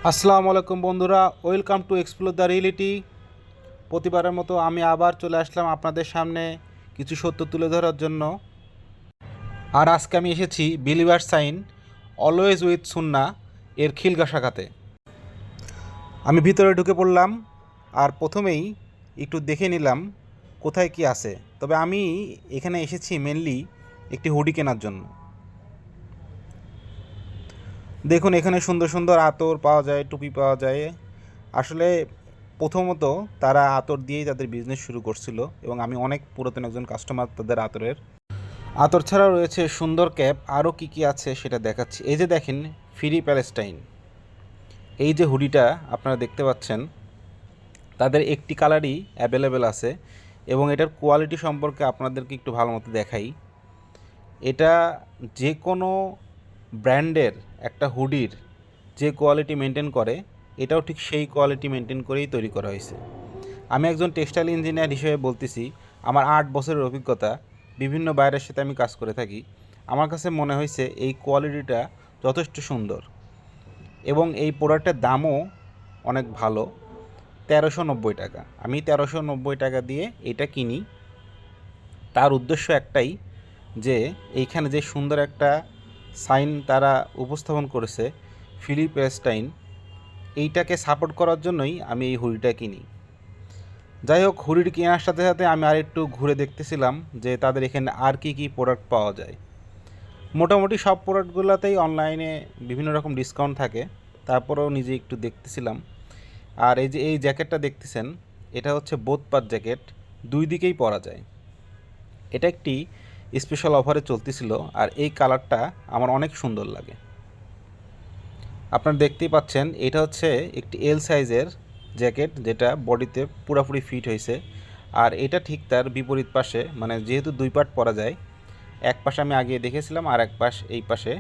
আসসালামু আলাইকুম বন্ধুরা, welcome to explore the reality. প্রতিবারের মতো আমি আবার চলে আসলাম আপনাদের সামনে কিছু সত্য তুলে ধরার জন্য। আর আজকে আমি এসেছি বিলিভার সাইন অলওয়েজ উইথ সুন্না এর খিলগা শাখাতে। আমি ভিতরে ঢুকে পড়লাম আর প্রথমেই একটু দেখে নিলাম কোথায় কি আছে। তবে আমি এখানে এসেছি মেনলি একটি হুডি কেনার জন্য। দেখুন, এখানে সুন্দর সুন্দর আতর পাওয়া যায়, টুপি পাওয়া যায়। আসলে প্রথমত তারা আতর দিয়েই তাদের বিজনেস শুরু করছিল এবং আমি অনেক পুরাতন একজন কাস্টমার তাদের আতরের। আতর ছাড়াও রয়েছে সুন্দর ক্যাপ, আরও কী কী আছে সেটা দেখাচ্ছি। এই যে দেখেন, ফ্রি প্যালেস্টাইন, এই যে হুডিটা আপনারা দেখতে পাচ্ছেন, তাদের একটি কালারই অ্যাভেলেবেল আছে এবং এটার কোয়ালিটি সম্পর্কে আপনাদেরকে একটু ভালো মতো দেখাই। এটা যে কোনো ব্র্যান্ডের একটা হুডির যে কোয়ালিটি মেনটেন করে, এটাও ঠিক সেই কোয়ালিটি মেনটেন করেই তৈরি করা হয়েছে। আমি একজন টেক্সটাইল ইঞ্জিনিয়ার হিসেবে বলতেছি, আমার 8 বছরের অভিজ্ঞতা, বিভিন্ন বাইরের সাথে আমি কাজ করে থাকি। আমার কাছে মনে হয়েছে এই কোয়ালিটিটা যথেষ্ট সুন্দর এবং এই প্রোডাক্টের দামও অনেক ভালো। 1390 টাকা। আমি 1390 টাকা দিয়ে এটা কিনি। তার উদ্দেশ্য একটাই, যে এইখানে যে সুন্দর একটা সাইন তারা উপস্থাপন করেছে, ফিলিপ এস্টাইন, এইটাকে সাপোর্ট করার জন্যই আমি এই হুডিটা কিনি। যাই হোক, হুডির কেনার সাথে সাথে আমি আর একটু ঘুরে দেখতেছিলাম যে তাদের এখানে আর কি কি প্রোডাক্ট পাওয়া যায়। মোটামুটি সব প্রোডাক্টগুলোতেই অনলাইনে বিভিন্ন রকম ডিসকাউন্ট থাকে, তারপরেও নিজে একটু দেখতেছিলাম। আর এই যে এই জ্যাকেটটা দেখতেছেন, এটা হচ্ছে বোথ পার্ট জ্যাকেট, দুই দিকেই পরা যায়। এটা একটি স্পেশাল অফারে চলতেছিল আর এই কালারটা আমার অনেক সুন্দর লাগে। আপনারা দেখতেই পাচ্ছেন, এটা হচ্ছে একটি এল সাইজের জ্যাকেট, যেটা বডিতে পুরোপুরি ফিট হয়েছে। আর এটা ঠিক তার বিপরীত পাশে, মানে যেহেতু দুই পার্ট পরা যায়, এক পাশে আমি আগে দেখেছিলাম আর এক পাশ এই পাশে।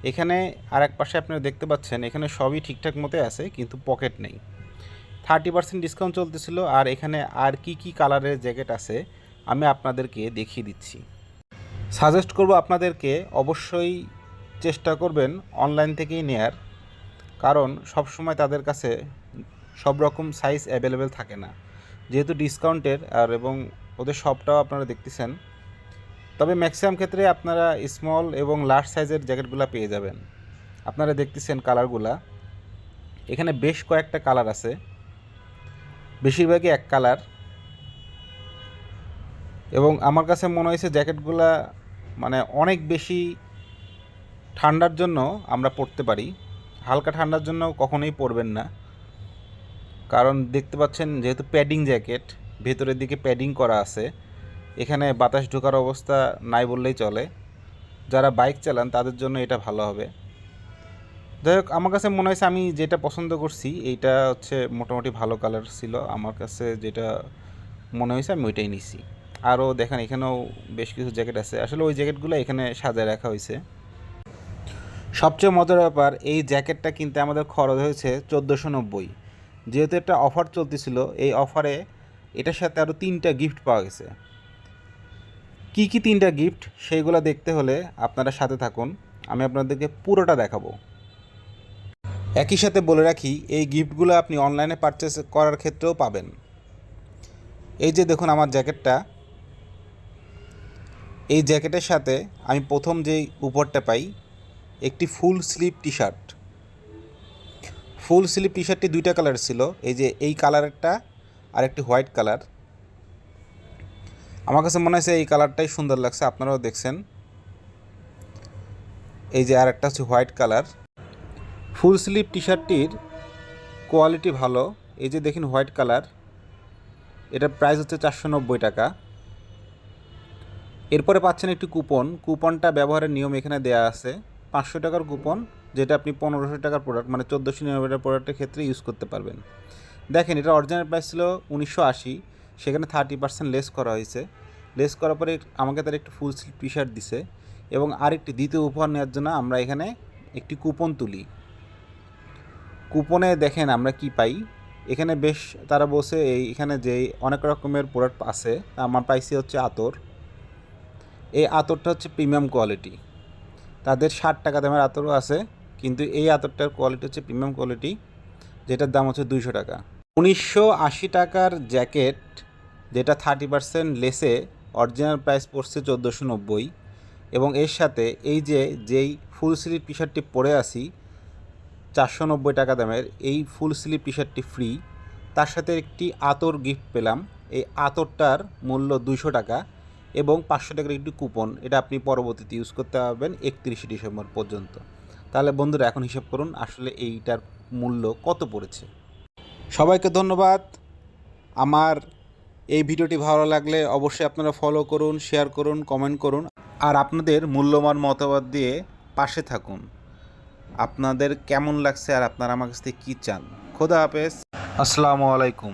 এখানে আর এক পাশে আপনারা দেখতে পাচ্ছেন, এখানে সবই ঠিকঠাক মতো আছে কিন্তু পকেট নেই। 30% ডিসকাউন্ট চলতেছিল। আর এখানে আর কি কি কালারের জ্যাকেট আছে আমি আপনাদেরকে দেখিয়ে দিচ্ছি। সাজেস্ট করব আপনাদেরকে অবশ্যই চেষ্টা করবেন অনলাইন থেকেই নেয়ার, কারণ সব সময় তাদের কাছে সব রকম সাইজ অ্যাভেলেবেল থাকে না, যেহেতু ডিসকাউন্টের। আর এবং ওদের শপটাও আপনারা দেখতেছেন। তবে ম্যাক্সিমাম ক্ষেত্রে আপনারা স্মল এবং লার্জ সাইজের জ্যাকেটগুলো পেয়ে যাবেন। আপনারা দেখতেছেন কালারগুলা, এখানে বেশ কয়েকটা কালার আছে, বেশিরভাগই এক কালার। এবং আমার কাছে মনে হয়েছে জ্যাকেটগুলা মানে অনেক বেশি ঠান্ডার জন্য আমরা পরতে পারি, হালকা ঠান্ডার জন্য কখনোই পরবেন না। কারণ দেখতে পাচ্ছেন, যেহেতু প্যাডিং জ্যাকেট, ভেতরের দিকে প্যাডিং করা আছে, এখানে বাতাস ঢোকার অবস্থা নাই বললেই চলে। যারা বাইক চালান তাদের জন্য এটা ভালো হবে। যাই হোক, আমার কাছে মনে হয়েছে, আমি যেটা পছন্দ করছি এইটা হচ্ছে মোটামুটি ভালো কালার ছিল। আমার কাছে যেটা মনে হয়েছে আমি ওইটাই নিছি। আরও দেখেন, এখানেও বেশ কিছু জ্যাকেট আছে। আসলে ওই জ্যাকেটগুলো এখানে সাজায় রাখা হয়েছে। সবচেয়ে মজার ব্যাপার, এই জ্যাকেটটা কিনতে আমাদের খরচ হয়েছে 1490। যেহেতু একটা অফার চলতেছিল, এই অফারে এটার সাথে আরও 3টা গিফট পাওয়া গেছে। কি কি 3টা গিফট সেইগুলো দেখতে হলে আপনারা সাথে থাকুন, আমি আপনাদেরকে পুরোটা দেখাবো। একই সাথে বলে রাখি, এই গিফটগুলো আপনি অনলাইনে পারচেস করার ক্ষেত্রেও পাবেন। এই যে দেখুন আমার জ্যাকেটটা, এই জ্যাকেটের সাথে আমি প্রথম যেই উপহারটা পাই, একটি full sleeve T shirt. Full sleeve T শার্টটি 2টা কালার ছিল, এই যে এই কালারেরটা আর একটি হোয়াইট কালার। আমার কাছে মনে হয়েছে এই কালারটাই সুন্দর লাগছে, আপনারাও দেখছেন। এই যে আর একটা হচ্ছে white colour. Full sleeve T শার্টটির কোয়ালিটি ভালো। এই যে দেখুন হোয়াইট কালার, এটার প্রাইস হচ্ছে 490 টাকা। এরপরে পাচ্ছেন একটি কুপন। কুপনটা ব্যবহারের নিয়ম এখানে দেওয়া আছে। 500 টাকার কুপন, যেটা আপনি 1500 টাকার প্রোডাক্ট মানে 1499 টাকার প্রোডাক্টের ক্ষেত্রে ইউজ করতে পারবেন। দেখেন, এটা অরিজিনাল প্রাইস ছিল 1980, সেখানে 30% লেস করা হয়েছে। লেস করার পরে আমাকে তার একটি ফুল স্লিভ টি শার্ট দিছে এবং আরেকটি দ্বিতীয় উপহার নেওয়ার জন্য আমরা এখানে একটি কুপন তুলি। কুপনে দেখেন আমরা কি পাই। এখানে বেশ তারা বসে এখানে যে অনেক রকমের প্রোডাক্ট আছে, আমার পাইছি হচ্ছে আতর। এই আতরটা হচ্ছে প্রিমিয়াম কোয়ালিটি। তাদের 60 টাকা দামের আতরও আছে, কিন্তু এই আতরটার কোয়ালিটি হচ্ছে প্রিমিয়াম কোয়ালিটি। যেটার দাম হচ্ছে 200 টাকা। 1980 টাকার জ্যাকেট, যেটা 30% লেসে অরিজিনাল প্রাইস পড়ছে 1490। এবং এর সাথে এই যেই ফুল স্লিভ টি শার্টটি পরে আসি 490 টাকা দামের, এই ফুল স্লিভ টি শার্টটি ফ্রি। তার সাথে একটি আতর গিফট পেলাম। এই আতরটার মূল্য 200 টাকা এবং 500 টাকার একটি কুপন। এটা আপনি পরবর্তীতে ইউজ করতে পারবেন 31শে ডিসেম্বর পর্যন্ত। তাহলে বন্ধুরা এখন হিসাব করুন আসলে এইটার মূল্য কত পড়েছে। সবাইকে ধন্যবাদ। আমার এই ভিডিওটি ভালো লাগলে অবশ্যই আপনারা ফলো করুন, শেয়ার করুন, কমেন্ট করুন আর আপনাদের মূল্যবান মতামত দিয়ে পাশে থাকুন। আপনাদের কেমন লাগছে আর আপনারা আমার কাছ থেকে কী চান। খোদা হাফেজ, আসসালামু আলাইকুম।